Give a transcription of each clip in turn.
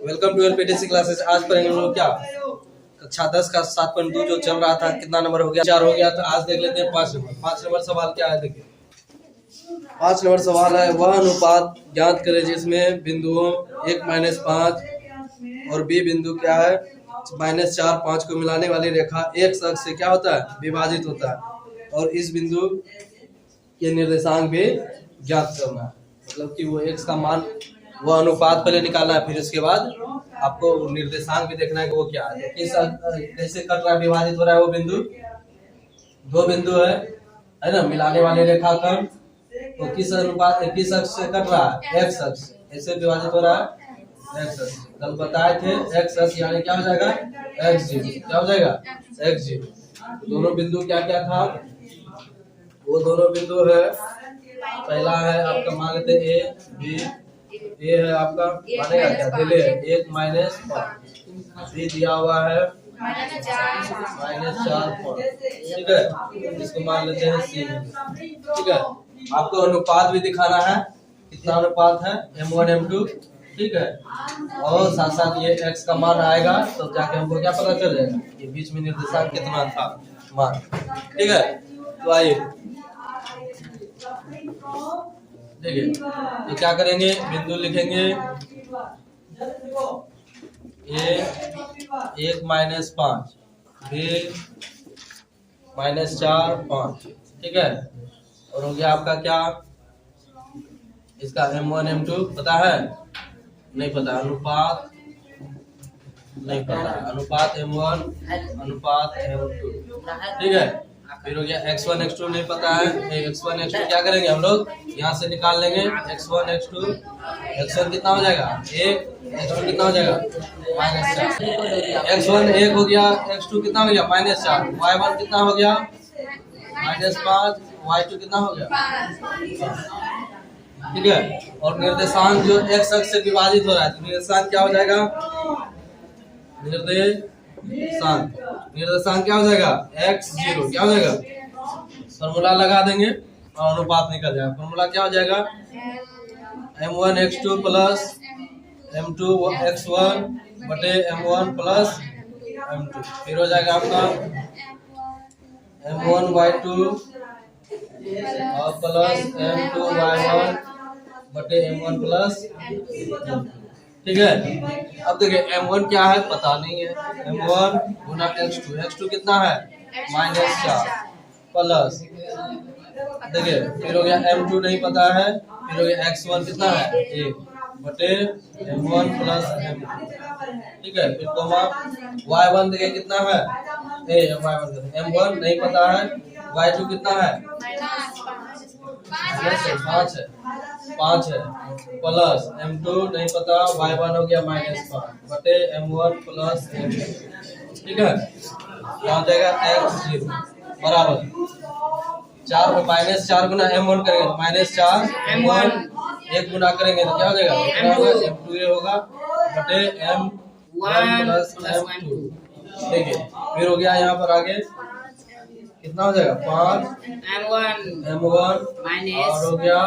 Welcome to एलपीटीसी classes. आज पढ़ेंगे हम लोग क्या कक्षा 10 का 7.2 जो चल रहा था। कितना नंबर हो गया? 4 हो गया। तो आज देख लेते हैं 5 नंबर। 5 नंबर सवाल क्या है? देखिए 5 नंबर सवाल है, वह अनुपात ज्ञात करें जिसमें बिंदुओं 1 - 5 और बी बिंदु क्या है -4 5 को मिलाने वाली रेखा एक अक्ष से क्या होता है? विभाजित होता है। और इस बिंदु के निर्देशांक भी ज्ञात करना है। मतलब कि वो x का मान, वो अनुपात पहले निकालना है, फिर उसके बाद आपको निर्देशांक भी देखना है कि वो क्या है। किस कैसे कट रहा है, विभाजित हो रहा है वो बिंदु। दो बिंदु है ना, मिलाने वाली रेखाखंड। तो किस अनुपात, किस अक्ष से कट रहा है? x अक्ष। ऐसे विभाजित हो रहा है x अक्ष। कल बताए थे x अक्ष यानी क्या हो जाएगा? x0। क्या हो जाएगा? x0। दोनों बिंदु क्या क्या था? वो दोनों बिंदु है, पहला है आपका मान लेते ए बी। ए है आपका मानेगा क्या? दिले 1 - 5। बी दिया हुआ है -4 ठीक है। इसको मान लेते हैं सी। ठीक है। आपको अनुपात भी दिखाना है, कितना अनुपात है m1 m2। ठीक है। और साथ साथ ये x का मान आएगा तो जाके हमको क्या पता चल जाएगा कि बीच में निर्देशांक कितना था मान। ठीक है। तो आइए देखिए, तो क्या करेंगे, बिंदु लिखेंगे ए 1 - 5 बी -4 5। ठीक है। और हो गया आपका क्या, इसका m1 m2 पता है? नहीं पता। अनुपात नहीं पता है। अनुपात m1 अनुपात m2। ठीक है। फिर हो गया x1 x2 नहीं पता है। x1 x2 क्या करेंगे हम लोग? यहाँ से निकाल लेंगे x1 x2। x1 कितना हो जाएगा? 1। x2 कितना हो जाएगा? -4। x1 1 हो गया, x2 कितना हो गया? -4। y1 कितना हो गया? -5। y2 कितना हो गया? ठीक है। और निर्देशांक जो x अक्ष से विभाजित हो रहा है, तो निर्देशांक क्या हो जाएगा? निर्देशांक क्या हो जाएगा? x0। क्या हो जाएगा? फॉर्मूला लगा देंगे और अनुपात निकल जाएगा। फॉर्मूला क्या हो जाएगा? m1 x2 plus m2 x1 बटे m1 प्लस m2। फिर हो जाएगा आपका m1 y2 और प्लस m2 y1 बटे m1 प्लस m2। ठीक है। अब देखिए m1 क्या है पता नहीं है। m1 गुना x2। x2 कितना है? -4 प्लस, देखिए फिर हो गया m2 नहीं पता है। फिर हो गया x1 कितना है? 1 बटे m1 प्लस m2। ठीक है। फिर कोमा y1 देखिए कितना है? m1 नहीं पता है। y2 कितना है? 5 है प्लस m2 नहीं पता। y1 हो गया -5 बटे m1 प्लस m2। ठीक है। क्या हो जाएगा? x0 बराबर 4 -4 गुना m1 करेंगे तो -4 m1 1 गुना करेंगे तो क्या हो जाएगा? m2 होगा बटे m1 प्लस m2। देखिए फिर हो गया यहाँ पर आगे कितना हो जाएगा? 5 m1 और हो गया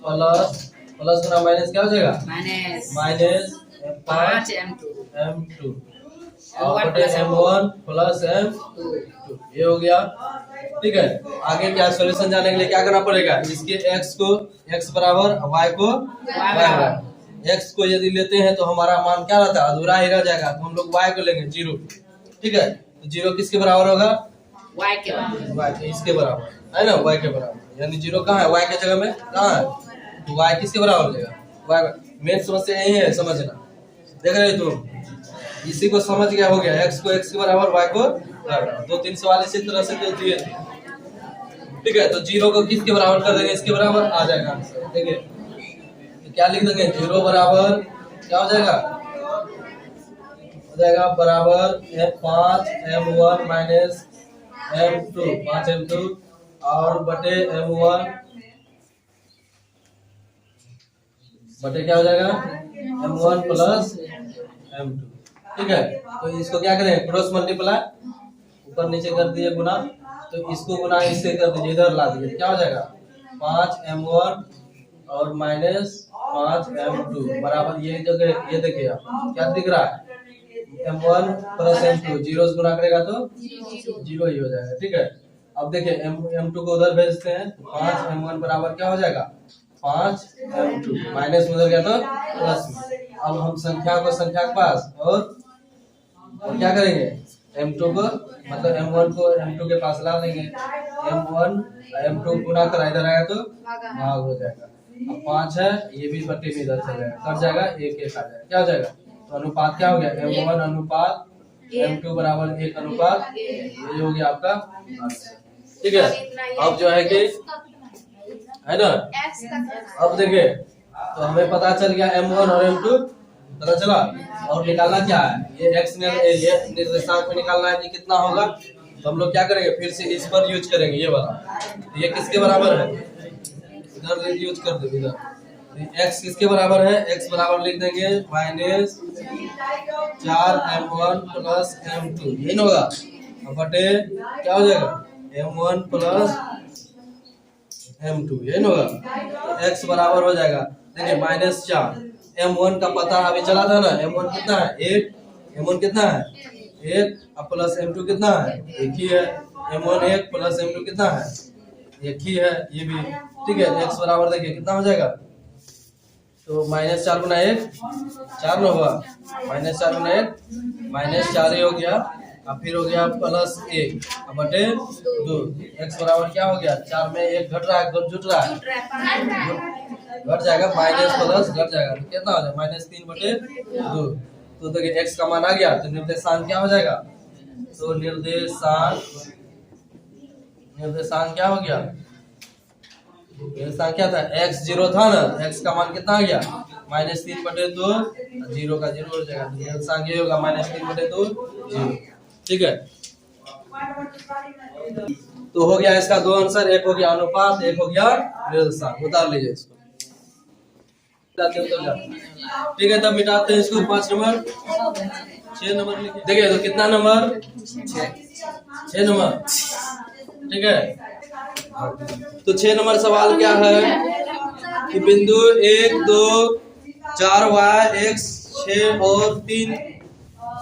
प्लस गुना माइनस क्या हो जाएगा? -5 m2 और बटे m1 प्लस m2। ये हो गया। ठीक है। आगे क्या सॉल्यूशन जाने के लिए क्या करना पड़ेगा? इसके x को x बराबर, y को y बराबर। x को यदि लेते हैं तो हमारा मान क्या रहता है? अधूरा ही रह जाएगा। तो हम लोग y को लेंगे 0। ठीक है। तो 0 किसके बराबर होगा? y के बराबर। इसके बराबर है ना, y के बराबर। यानी 0 कहाँ है? y के जगह में कहाँ है? तो y किसके बराबर हो जाएगा? y। मेन समस्या यही है, समझना। देख रहे तुम, इसी को समझ गया हो गया। x को x के बराबर, y को 2-3 सवाल इसी तरह से दे दिए थे। ठीक है। तो 0 को किसके बराबर कर देंगे? इसके बराबर आ जाएगा आंसर। देखिए तो क्या लिख देंगे? 0 बराबर क्या हो जाएगा? हो जाएगा बराबर 5 m1 माइनस m2 5 m2 और बटे m1 बटे क्या हो जाएगा? m1 plus m2। ठीक है। तो इसको क्या करें? क्रॉस मल्टीप्लाई, ऊपर नीचे कर दिए गुना, तो इसको गुना इससे कर दीजिए, इधर ला दीजिए। क्या हो जाएगा? 5 m1 और -5m2 बराबर ये जगह ये देखिए आप क्या दिख रहा है m1 प्लस m2 जीरो से गुना करेगा तो जीरो ही हो जाएगा। ठीक है, अब देखिए m2 को उधर भेजते हैं तो 5m1 बराबर क्या हो जाएगा 5m2 माइनस में उधर गया तो प्लस में। अब हम संख्या को संख्या के पास और क्या करेंगे m2 को मतलब m1 को m2 के पास ला लेंगे m1 m2 गुना कर इधर आएगा तो भाग हो जाएगा। अब 5 है ये भी बट्टे में इधर चल जाएगा कट जाएगा 1 1 आ जाएगा क्या हो जाएगा तो अनुपात क्या हो गया m1 अनुपात m2 बराबर 1 अनुपात ये हो गया आपका। ठीक है, अब जो है कि है ना अब देखिए तो हमें पता चल गया m1 और m2 पता चला और निकालना क्या है ये x ये निर्देशांक में निकालना है कि कितना होगा। तो हम लोग क्या करेंगे फिर से इस पर यूज करेंगे ये वाला ये किसके बराबर है इधर यूज कर दो इधर x किसके बराबर है x बराबर लिख देंगे -4m1 प्लस m2 ये ना होगा बटे क्या हो जाएगा m1 प्लस m2 ये ना होगा x बराबर हो जाएगा देखिए -4 m1 का पता अभी चला था ना m1 कितना है 1 m1 कितना है 1 प्लस m2 कितना है 1 ही है m1 1 प्लस m2 कितना है 1 ही है ये भी। ठीक है, x बराबर देखिए कितना हो जाएगा तो -4 गुना 1 4 न होगा -4 गुना 1 -4 ही हो गया अब फिर हो गया प्लस 1 बटे 2 x बराबर क्या हो गया 4 में 1 घट रहा है जुट रहा है घट जाएगा माइनस प्लस घट जाएगा तो कितना हो जाएगा -3 बटे 2। तो देखिए x का मान आ गया तो निर्देशांक क्या हो जाएगा तो निर्देशांक क्या हो गया निर्देशांक क्या था x 0 था ना x का मान कितना आ गया -3 बटे 2 0 का 0 हो जाएगा निर्देशांक ये होगा -3 बटे 2 0। ठीक है, तो हो गया इसका दो आंसर एक हो गया अनुपात एक हो गया निर्देशांक उतार लीजिए इसको। ठीक है, तब मिटाते हैं इसको 5 नंबर 6 नंबर लिखिए देखिए तो कितना नंबर 6 नंबर। ठीक है, तो 6 नंबर सवाल क्या है कि बिंदु 1 2 4 y x 6 और 3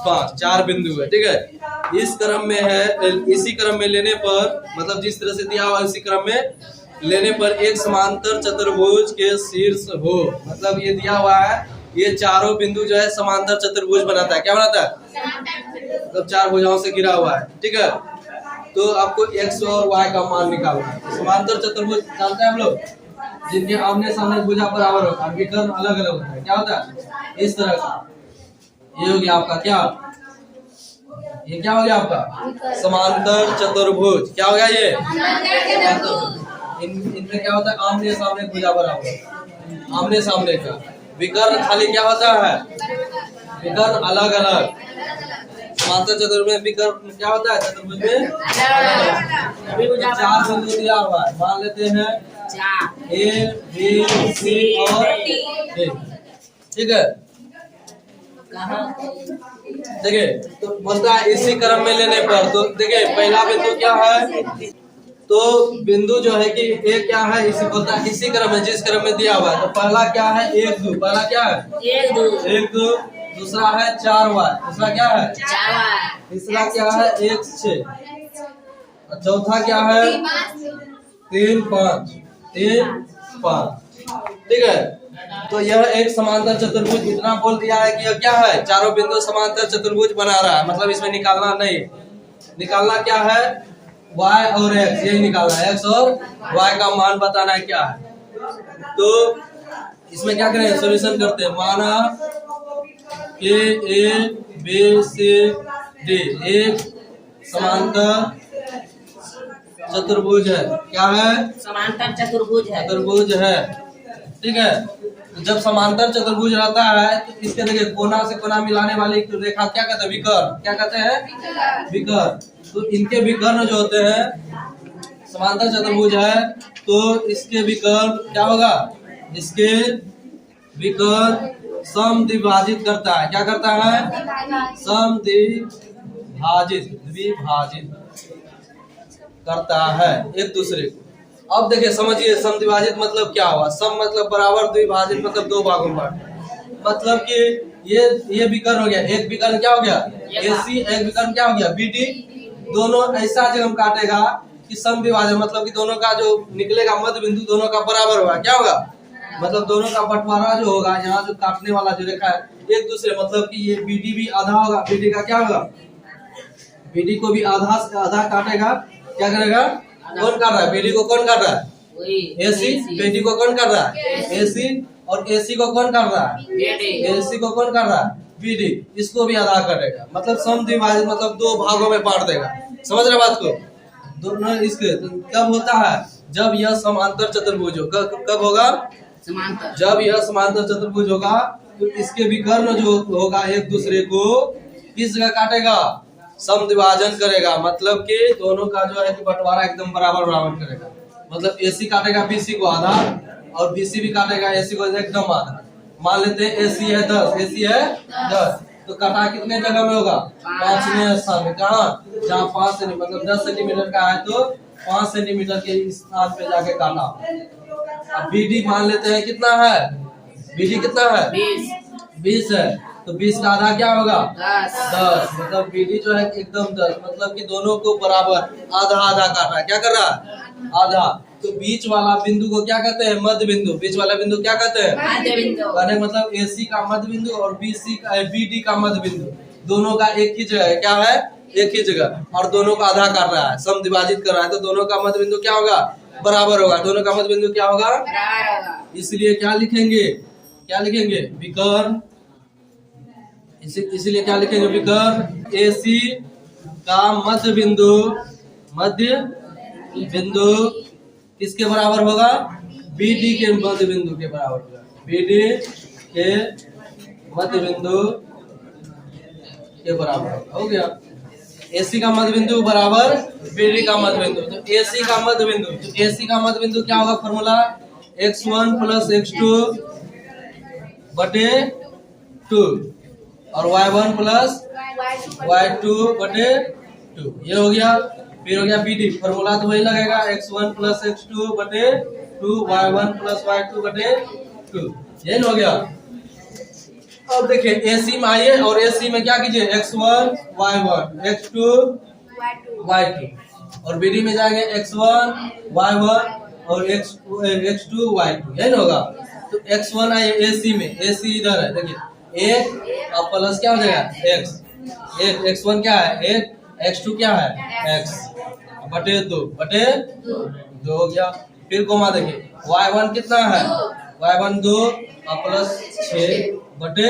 5 4 बिंदु है। ठीक है, इस क्रम में है इसी क्रम में लेने पर मतलब जिस तरह से दिया हुआ इसी क्रम में लेने पर एक समांतर चतुर्भुज के शीर्ष हो मतलब ये दिया हुआ है ये चारों बिंदु जो है समांतर चतुर्भुज बनाता है क्या बनाता है मतलब 4 भुजाओं से घिरा हुआ है। ठीक है, तो आपको x और y का मान निकालना है। समांतर चतुर्भुज जानते हैं हम लोग जिनके आमने सामने भुजा बराबर होता है विकर्ण अलग अलग होता है क्या होता है इस तरह का ये हो गया आपका क्या ये क्या हो गया आपका समांतर चतुर्भुज क्या हो गया ये इनमें क्या होता है आमने सामने भुजा बराबर आमने सामने का विकर्ण खाली क्या होता है विकर्ण अलग अलग समांतर चतुर्भुज में विकर्ण क्या होता है चतुर्भुज में अभी 4 बिंदु दिया हुआ है मान लेते हैं A B C और D। ठीक है, देखिए तो बोलता है इसी क्रम में लेने पर तो देखिए पहला बिंदु क्या है तो बिंदु जो है कि एक क्या है इसी बोलता है इसी क्रम में जिस क्रम में दिया हुआ है तो पहला क्या है 1 2 पहला क्या है 1 2 दूसरा है 4y दूसरा क्या है 4y तीसरा क्या है 1 6 और चौथा क्या है 3 5 3 5। ठीक है, तो यह एक समांतर चतुर्भुज इतना बोल दिया है कि यह क्या है चारों बिंदु समांतर चतुर्भुज बना रहा है मतलब इसमें निकालना नहीं निकालना क्या है y और x यही निकालना है x और y का मान बताना है क्या है। तो इसमें क्या करें सॉल्यूशन करते हैं माना A B C D एक समांतर चतुर्भुज है क्या है समांतर चतुर्भुज है। ठीक है, तो जब समांतर चतुर्भुज रहता है तो इसके देखिए कोना से कोना मिलाने वाली रेखा क्या कहते हैं विकर्ण क्या कहते हैं विकर्ण। तो इनके विकर्ण जो होते हैं समांतर चतुर्भुज है तो इसके विकर्ण क्या होगा इसके विकर्ण समद्विभाजित करता है क्या करता है समद्विभाजित करता है एक दूसरे को। अब देखिए समझिए समद्विभाजित मतलब क्या हुआ। सम मतलब बराबर, द्विभाजित मतलब दो भागों में बांट। मतलब कि ये विकर्ण हो गया, एक विकर्ण क्या हो गया AC, एक विकर्ण क्या हो गया BD। दोनों ऐसा जब हम काटेगा कि समद्विभाजन मतलब कि दोनों का जो निकलेगा मध्य बिंदु दोनों का बराबर होगा। क्या होगा मतलब दोनों का बंटवारा जो होगा, यहाँ जो काटने वाला जो रेखा है एक दूसरे, मतलब कि ये BD भी आधा होगा, BD का क्या होगा, BD को भी आधा से आधा काटेगा। क्या करेगा, कौन काट रहा है BD को, कौन काट रहा है AC, BD को कौन काट रहा है AC, और AC को कौन काट रहा है AC को कौन काट रहा है BD, इसको भी आधा काटेगा। मतलब समद्विभाजित मतलब दो भागों में बांट देगा। समझ रहे बात को, दोनों इसके तो कब होता है, जब यह समांतर चतुर्भुज हो। कब होगा, जब यह समांतर चतुर्भुज होगा तो इसके विकर्ण जो होगा एक दूसरे को किस जगह काटेगा, समद्विभाजन करेगा। मतलब कि दोनों का जो है कि बंटवारा एकदम बराबर बराबर करेगा। मतलब AC काटेगा BC को आधा और BC भी काटेगा AC को एकदम आधा। मान लेते हैं AC है 10, AC है 10, तो काटा कितने जगह में होगा, 5वें स्थान में। कहाँ, जहाँ 5 सेंटीमीटर मतलब 10 सेंटीमीटर का है तो 5 सेंटीमीटर के स्थान पे जाके काटा। अब BD मान लेते हैं कितना है, BD कितना है 20 है, तो 20 का आधा क्या होगा 10। मतलब BD जो है एकदम 10, मतलब कि दोनों को बराबर आधा आधा काटा। क्या कर रहा है आधा। तो बीच वाला बिंदु को क्या कहते हैं, मध्य बिंदु। बीच वाला बिंदु क्या कहते हैं मध्य बिंदु। मतलब AC का मध्य बिंदु और BD का मध्य बिंदु, दोनों का एक ही जगह है। क्या है, एक ही जगह, और दोनों का आधा काट रहा है, समद्विभाजित कर रहा है, तो दोनों का मध्य बिंदु क्या होगा, बराबर होगा। दोनों का मध्य बिंदु क्या होगा, इसलिए क्या लिखेंगे, क्या लिखेंगे विकर्ण। इसीलिए क्या लिखेंगे विकर्ण AC का मध्य बिंदु, मध्य बिंदु किसके बराबर होगा, BD के मध्य बिंदु के बराबर होगा। BD के मध्य बिंदु के बराबर हो गया। AC का मध्य बिंदु बराबर BD का मध्य बिंदु। तो AC का मध्य बिंदु, तो AC का मध्य बिंदु क्या होगा, फॉर्मूला x1 प्लस x2 बटे 2 और y1 प्लस y2 बटे 2, ये हो गया। फिर हो गया BD, फॉर्मूला तो वही लगेगा x1 प्लस x2 बटे 2, y1 प्लस y2 बटे 2, ये हो गया। अब देखिए AC में आइए और AC में क्या कीजिए x1 y1 x2 y2, और BD में जाएंगे x1 y1 और x2 y2, यही होगा। तो x1 आइए AC में, AC इधर है देखिए, एक और प्लस क्या हो जाएगा x, एक x1 क्या है 1, x2 क्या है x बटे 2 हो गया। फिर कोमा देखिए y1 कितना है, y1 2 और प्लस 6 बटे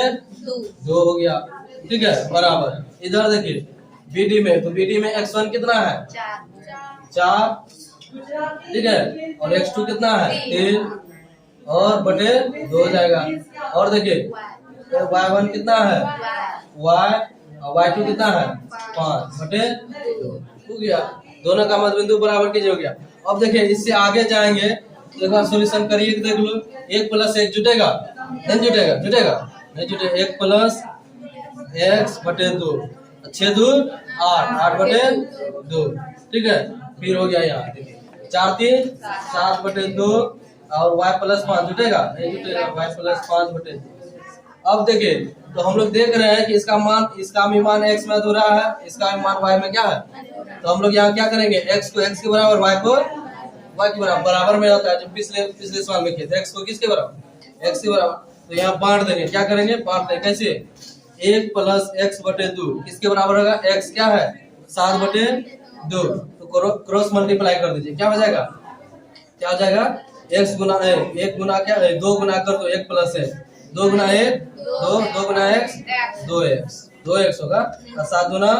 2 हो गया, ठीक है बराबर। इधर देखिए BD में, तो BD में x1 कितना है 4, ठीक है, और x2 कितना है 3 और बटे 2 हो जाएगा। और देखिए y1 कितना है y और y2 कितना है 5 बटे 2 हो गया। दोनों का मध्य बिंदु बराबर कीजिए, हो गया। अब देखिए इससे आगे जाएंगे तो एक बार सॉल्यूशन करिए, देख लो 1 प्लस 1 जुटेगा, नहीं जुटेगा, नहीं जुटेगा। 1 प्लस x बटे 2, 6 2 8 बटे 2, ठीक है। फिर हो गया यहाँ देखिए 4 3 7 बटे 2 और y प्लस 5 जुटेगा, नहीं जुटेगा, y प्लस 5 बटे 2। अब देखिए तो हम लोग देख रहे हैं कि इसका भी मान x में हो रहा है, इसका भी मान y में क्या है। तो हम लोग यहाँ क्या करेंगे, x को x के बराबर, y को y के बराबर में होता है। जो पिछले सवाल में किए थे, x को किसके बराबर, x के बराबर। तो यहाँ बांट देंगे, क्या करेंगे बांट देंगे, कैसे 1 प्लस x बटे 2 किसके बराबर होगा, x क्या है 7 बटे 2, तो क्रॉस मल्टीप्लाई कर दीजिए, क्या हो जाएगा, क्या हो जाएगा x गुना 1 गुना क्या है 2 गुना कर दो 1 प्लस 1, 2 गुना 1 2 गुना x 2x होगा, और 7 गुना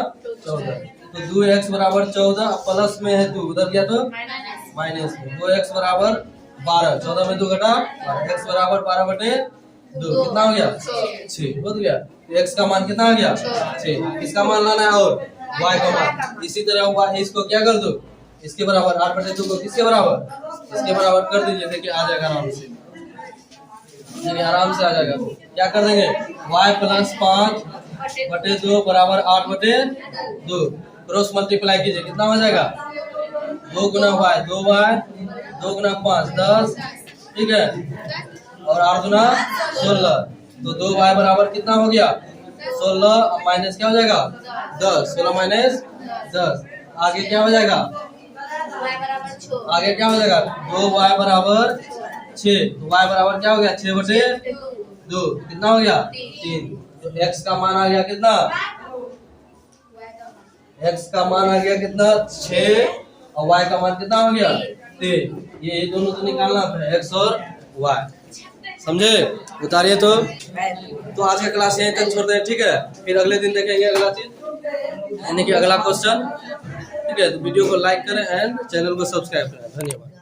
14, तो 2x बराबर 14, प्लस में है 2 उधर गया तो माइनस में, 2x बराबर 12, 14 में 2 घटा 12, x बराबर 12 बटे 2, कितना हो गया 6 हो गया। तो x का मान कितना हो गया 6, इसका मान लाना है और y का मान। इसी तरह y इसको क्या कर दो, इसके बराबर 8 बटे 2 को किसके बराबर, इसके बराबर कर दीजिए, देखिए आ जाएगा आराम से, देखिए आराम से आ जाएगा। क्या कर देंगे y प्लस 5 बटे 2 बराबर 8 बटे 2, क्रॉस मल्टीप्लाई कीजिए, कितना हो जाएगा 2 गुना वाई 2y 2 गुना 5 10, ठीक है, और 8 गुना 16, तो 2y बराबर कितना हो गया 16 माइनस क्या हो जाएगा 10, 16 माइनस 10, आगे क्या हो जाएगा आगे क्या हो जाएगा 2y बराबर 6, तो y बराबर क्या हो गया 6/2, कितना हो गया 3, तो x का मान आ गया कितना, x का मान आ गया कितना 6 और y का मान कितना हो गया 3, ये दोनों तो निकालना है x और y, समझे, उतारिए तो आज का क्लास यहीं तक छोड़ दें, ठीक है, फिर अगले दिन देखेंगे अगला चीज यानी कि अगला क्वेश्चन, ठीक है, तो वीडियो को लाइक करें एंड चैनल को सब्सक्राइब करें, धन्यवाद।